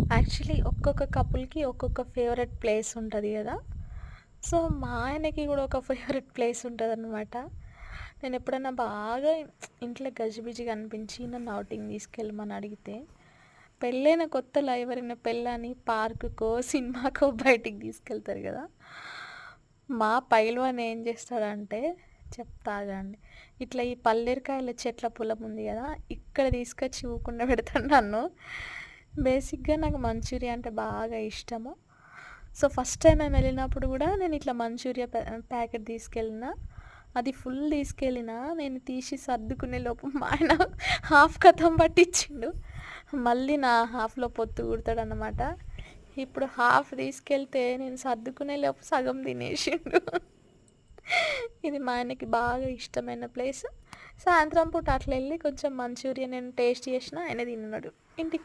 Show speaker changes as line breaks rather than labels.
Actually ఒక్కొక్క కపుల్‌కి ఒక్కొక్క favourite place ఉంటది గదా! సో, మా ఆయనకి గూడా ఒక ఫేవరెట్ ప్లేస్ ఉంటదనమాట. నేనెప్పుడన్నా బాగా ఇంట్లో గజిబిజిగా అనిపించి నన్ను ఔటింగ్ తీసుకెళ్ళమని అడిగితే, పెళ్ళైన కొత్తలో ఎవరైనా పెళ్ళాని పార్కుకో, సినిమాకో బయటికి తీసుకెళ్తారు గదా! మా పైల్వాన్ ఏం చేస్తాడంటే చెప్తా ఆగండి. ఇట్లా ఈ పల్లేరుకాయల చెట్ల పొలం ఉంది గదా! ఇక్కడ తీసుకొచ్చి ఊకుండబెడతాడు నన్ను. బేసిక్‌గా నాకు మంచూరియా అంటే బాగా ఇష్టము. సో, ఫస్ట్ టైమ్ మేమెళ్ళినప్పుడు గూడా నేనిట్లా మంచూరియా ప్యాకెట్ తీసుకెళ్ళినా. అది ఫుల్ తీసుకెళ్ళినా, నేను తీసి సర్దుకునే లోపు మా ఆయన హాఫ్ కథం పట్టిచ్చిండు. మళ్ళీ నా హాఫ్‌లో పొత్తు కూడతాడనమాట. ఇప్పుడు హాఫ్ తీసుకెళ్తే నేను సర్దుకునే లోపు సగం తినేషిండు. ఇది మా ఆయనకి బాగా ఇష్టమైన ప్లేస్. సాయంత్రం పూట అట్లెళ్ళి కొంచెం మంచూరియా నేను టేస్ట్ చేషినా, ఆయన తిన్నడు. ఇంటికి